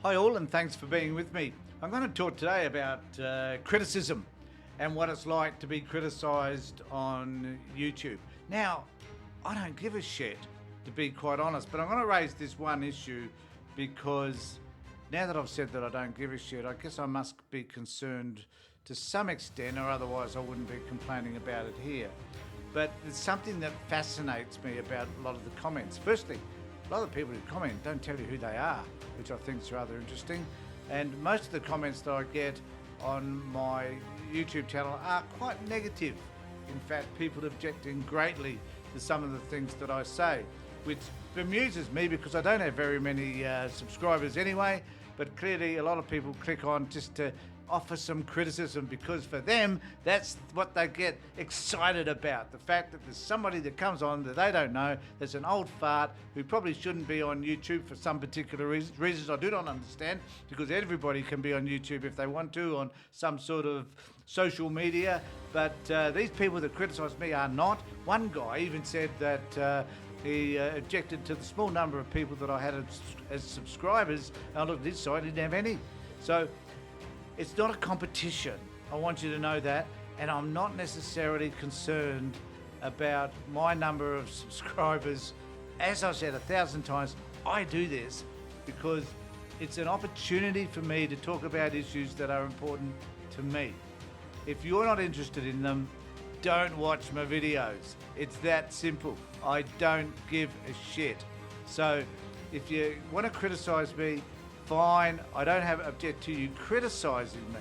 Hi all, and thanks for being with me. I'm going to talk today about criticism and what it's like to be criticised on YouTube. Now, I don't give a shit, to be quite honest, but I'm going to raise this one issue because now that I've said that I don't give a shit, I guess I must be concerned to some extent, or otherwise I wouldn't be complaining about it here. But there's something that fascinates me about a lot of the comments. Firstly, a lot of the people who comment don't tell you who they are, which I think is rather interesting. And most of the comments that I get on my YouTube channel are quite negative. In fact, people objecting greatly to some of the things that I say, which bemuses me because I don't have very many subscribers anyway, but clearly a lot of people click on just to offer some criticism because for them that's what they get excited about, the fact that there's somebody that comes on that they don't know, there's an old fart who probably shouldn't be on YouTube for some particular reasons I do not understand, because everybody can be on YouTube if they want to, on some sort of social media, but these people that criticise me are not. One guy even said that he objected to the small number of people that I had as subscribers, and I looked at his site, he didn't have any. So it's not a competition, I want you to know that, and I'm not necessarily concerned about my number of subscribers. As I've said 1,000 times, I do this because it's an opportunity for me to talk about issues that are important to me. If you're not interested in them, don't watch my videos. It's that simple. I don't give a shit. So if you want to criticize me, fine. I don't object to you criticising me.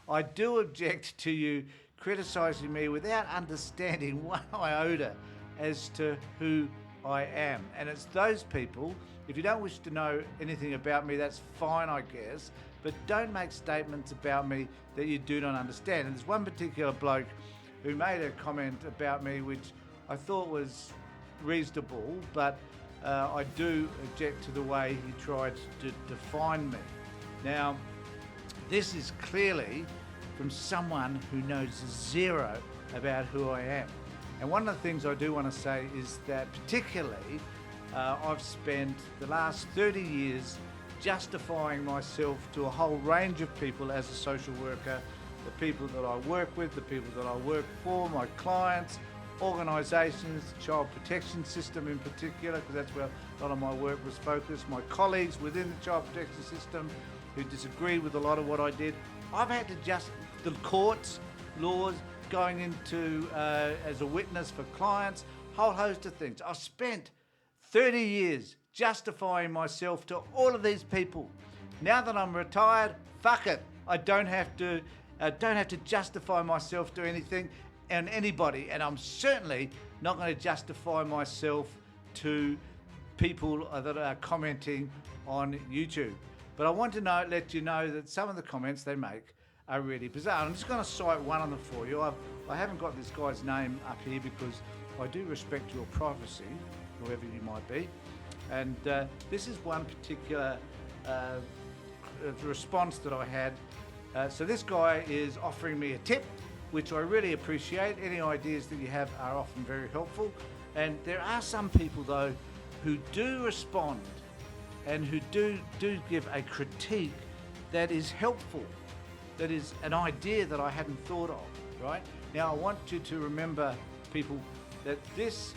I do object to you criticising me without understanding one iota as to who I am. And it's those people, if you don't wish to know anything about me, that's fine, I guess, but don't make statements about me that you do not understand. And there's one particular bloke who made a comment about me which I thought was reasonable, but I do object to the way he tried to define me. Now, this is clearly from someone who knows zero about who I am. And one of the things I do want to say is that particularly I've spent the last 30 years justifying myself to a whole range of people as a social worker, the people that I work with, the people that I work for, my clients, organisations, the child protection system in particular, because that's where a lot of my work was focused, my colleagues within the child protection system who disagree with a lot of what I did. I've had to just, the courts, laws, going into as a witness for clients, whole host of things. I've spent 30 years justifying myself to all of these people. Now that I'm retired, fuck it. I don't have to justify myself to anything and anybody, and I'm certainly not going to justify myself to people that are commenting on YouTube. But I want to let you know that some of the comments they make are really bizarre. I'm just going to cite one of them for you. I haven't got this guy's name up here because I do respect your privacy, whoever you might be. And this is one particular response that I had. So this guy is offering me a tip, which I really appreciate. Any ideas that you have are often very helpful. And there are some people though who do respond and who do give a critique that is helpful, that is an idea that I hadn't thought of, right? Now I want you to remember, people, that these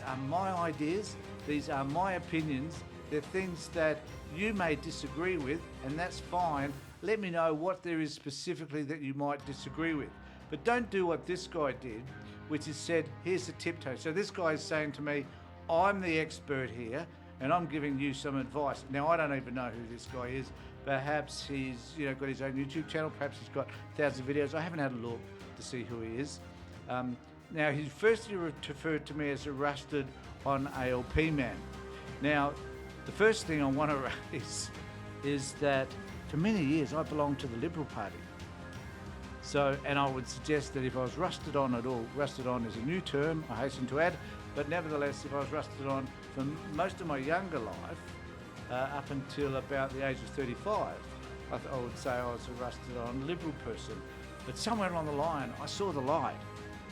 are my ideas, these are my opinions, they're things that you may disagree with, and that's fine. Let me know what there is specifically that you might disagree with. But don't do what this guy did, which is said, here's the tiptoe. So this guy is saying to me, I'm the expert here, and I'm giving you some advice. Now, I don't even know who this guy is. Perhaps he's got his own YouTube channel. Perhaps he's got thousands of videos. I haven't had a look to see who he is. Now, he firstly referred to me as a rusted on ALP man. Now, the first thing I want to raise is that for many years I belonged to the Liberal Party. So, and I would suggest that if I was rusted on at all, rusted on is a new term, I hasten to add, but nevertheless, if I was rusted on for most of my younger life, up until about the age of 35, I would say I was a rusted on Liberal person. But somewhere along the line, I saw the light.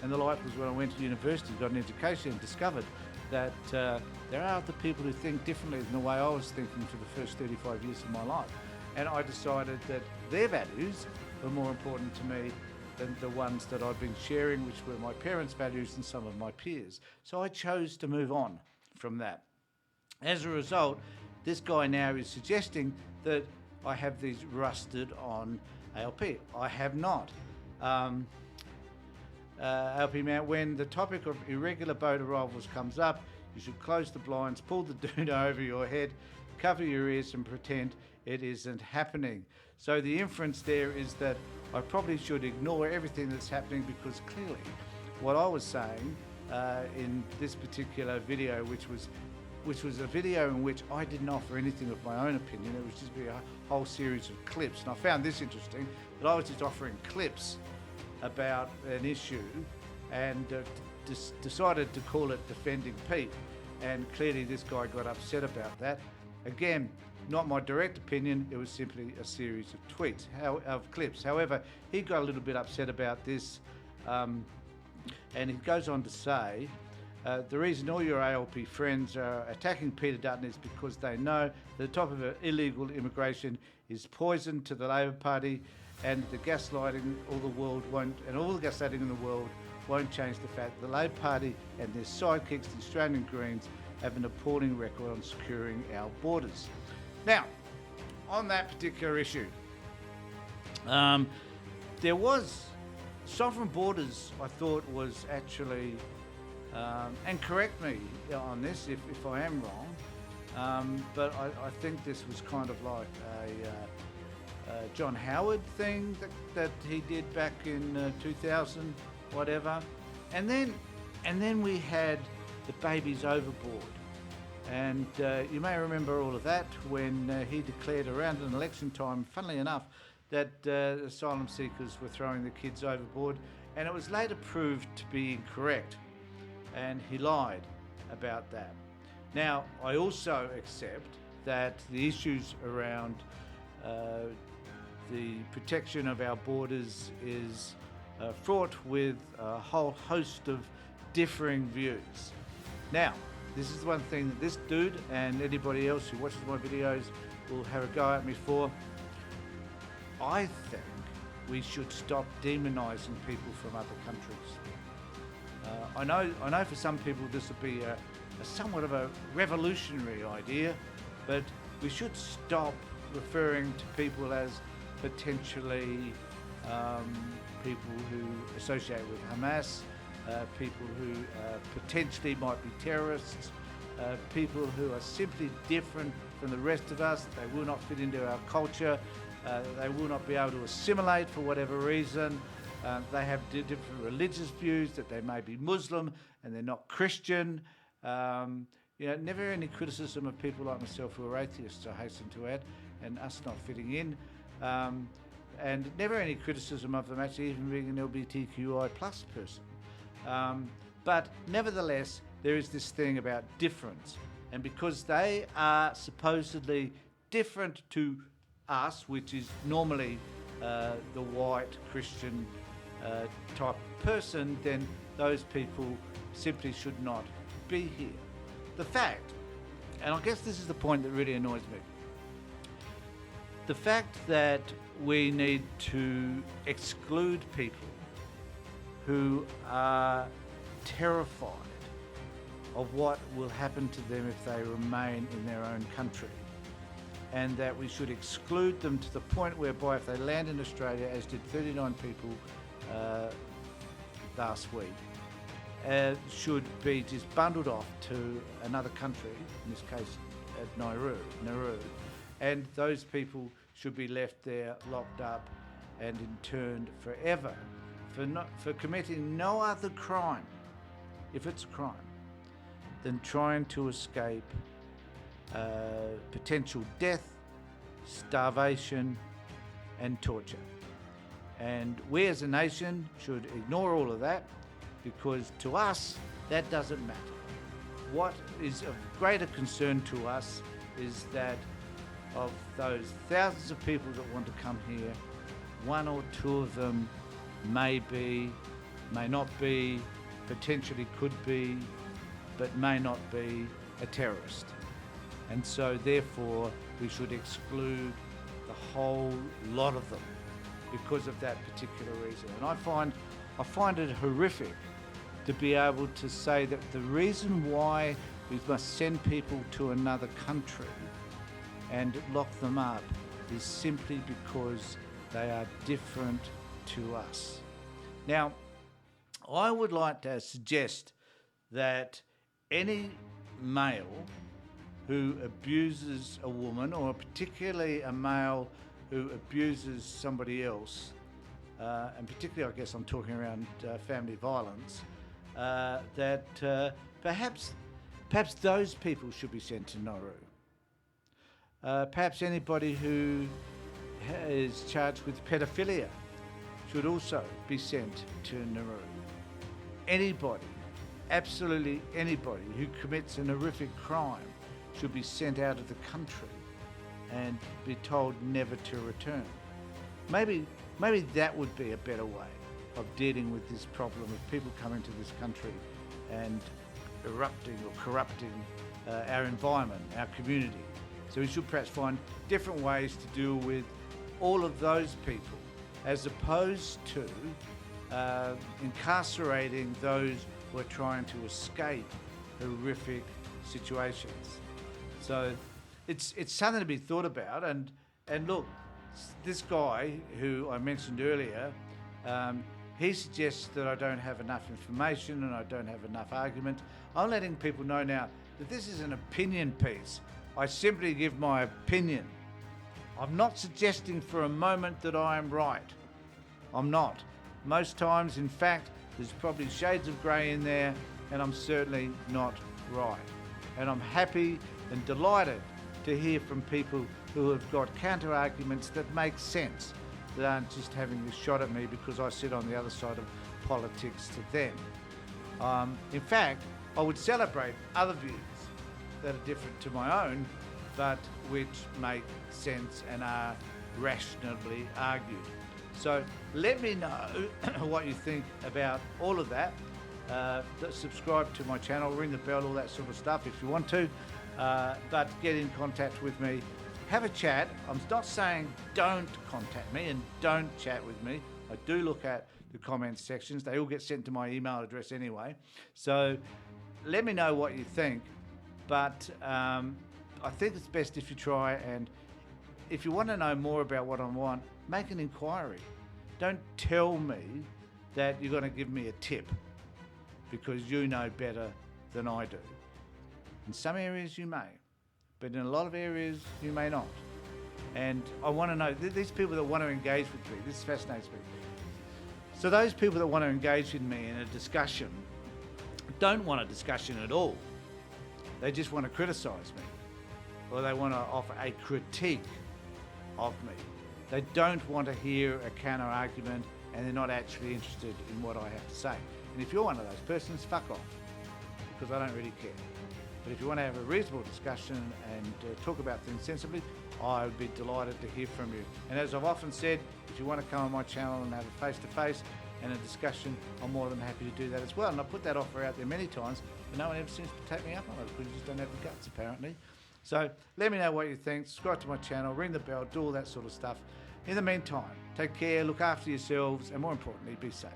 And the light was when I went to university, got an education, and discovered that there are other people who think differently than the way I was thinking for the first 35 years of my life. And I decided that their values were more important to me than the ones that I'd been sharing, which were my parents' values and some of my peers. So I chose to move on from that. As a result, this guy now is suggesting that I have these rusted on ALP. I have not. ALP man, when the topic of irregular boat arrivals comes up, you should close the blinds, pull the doona over your head, cover your ears and pretend it isn't happening. So the inference there is that I probably should ignore everything that's happening, because clearly what I was saying in this particular video, which was a video in which I didn't offer anything of my own opinion, it was just a whole series of clips. And I found this interesting, that I was just offering clips about an issue and decided to call it Defending Pete. And clearly this guy got upset about that. Again, not my direct opinion, it was simply a series of tweets, of clips. However, he got a little bit upset about this, and he goes on to say, the reason all your ALP friends are attacking Peter Dutton is because they know that the top of illegal immigration is poison to the Labor Party, and the gaslighting all the gaslighting in the world won't change the fact that the Labor Party and their sidekicks, the Australian Greens, have an appalling record on securing our borders. Now, on that particular issue, there was sovereign borders. I thought was actually, and correct me on this if I am wrong, but I think this was kind of like a John Howard thing that he did back in 2000, whatever, and then we had the babies overboard. And you may remember all of that when he declared around an election time, funnily enough, that asylum seekers were throwing the kids overboard, and it was later proved to be incorrect, and he lied about that. Now, I also accept that the issues around the protection of our borders is fraught with a whole host of differing views. Now, this is one thing that this dude and anybody else who watches my videos will have a go at me for. I think we should stop demonising people from other countries. I know for some people this will be a somewhat of a revolutionary idea, but we should stop referring to people as potentially people who associate with Hamas, people who potentially might be terrorists, people who are simply different from the rest of us, they will not fit into our culture, they will not be able to assimilate for whatever reason, they have different religious views, that they may be Muslim and they're not Christian. Never any criticism of people like myself who are atheists, I hasten to add, and us not fitting in. And never any criticism of them actually even being an LGBTQI plus person. But nevertheless, there is this thing about difference. And because they are supposedly different to us, which is normally the white Christian type person, then those people simply should not be here. The fact, and I guess this is the point that really annoys me, the fact that we need to exclude people who are terrified of what will happen to them if they remain in their own country, and that we should exclude them to the point whereby if they land in Australia, as did 39 people last week, should be just bundled off to another country, in this case at Nauru, and those people should be left there locked up and interned forever for committing no other crime, if it's a crime, than trying to escape potential death, starvation and torture. And we as a nation should ignore all of that, because to us that doesn't matter. What is of greater concern to us is that of those thousands of people that want to come here, one or two of them may be, may not be, potentially could be but may not be a terrorist. And so therefore we should exclude the whole lot of them because of that particular reason. And I find it horrific to be able to say that the reason why we must send people to another country and lock them up is simply because they are different to us. Now, I would like to suggest that any male who abuses a woman, or particularly a male who abuses somebody else, and particularly I guess I'm talking around family violence, that perhaps those people should be sent to Nauru. Perhaps anybody who is charged with pedophilia should also be sent to Nauru. Anybody, absolutely anybody who commits an horrific crime should be sent out of the country and be told never to return. Maybe that would be a better way of dealing with this problem of people coming to this country and erupting or corrupting our environment, our community. So we should perhaps find different ways to deal with all of those people, as opposed to incarcerating those who are trying to escape horrific situations. So it's something to be thought about. And look, this guy who I mentioned earlier, he suggests that I don't have enough information and I don't have enough argument. I'm letting people know now that this is an opinion piece. I simply give my opinion. I'm not suggesting for a moment that I am right. I'm not. Most times, in fact, there's probably shades of grey in there, and I'm certainly not right. And I'm happy and delighted to hear from people who have got counter arguments that make sense, that aren't just having this shot at me because I sit on the other side of politics to them. In fact, I would celebrate other views that are different to my own, but which make sense and are rationally argued. So let me know what you think about all of that. Subscribe to my channel, ring the bell, all that sort of stuff if you want to, but get in contact with me. Have a chat. I'm not saying don't contact me and don't chat with me. I do look at the comments sections. They all get sent to my email address anyway. So let me know what you think. But I think it's best if you try, and if you want to know more about what I want, make an inquiry. Don't tell me that you're going to give me a tip because you know better than I do. In some areas you may, but in a lot of areas you may not. And I want to know, these people that want to engage with me, this fascinates me. So those people that want to engage with me in a discussion don't want a discussion at all. They just want to criticise me, or they want to offer a critique of me. They don't want to hear a counter argument, and they're not actually interested in what I have to say. And if you're one of those persons, fuck off, because I don't really care. But if you want to have a reasonable discussion and talk about things sensibly, I would be delighted to hear from you. And as I've often said, if you want to come on my channel and have a face-to-face and a discussion, I'm more than happy to do that as well. And I put that offer out there many times, but no one ever seems to take me up on it because you just don't have the guts, apparently. So let me know what you think. Subscribe to my channel, ring the bell, do all that sort of stuff. In the meantime, take care, look after yourselves, and more importantly, be safe.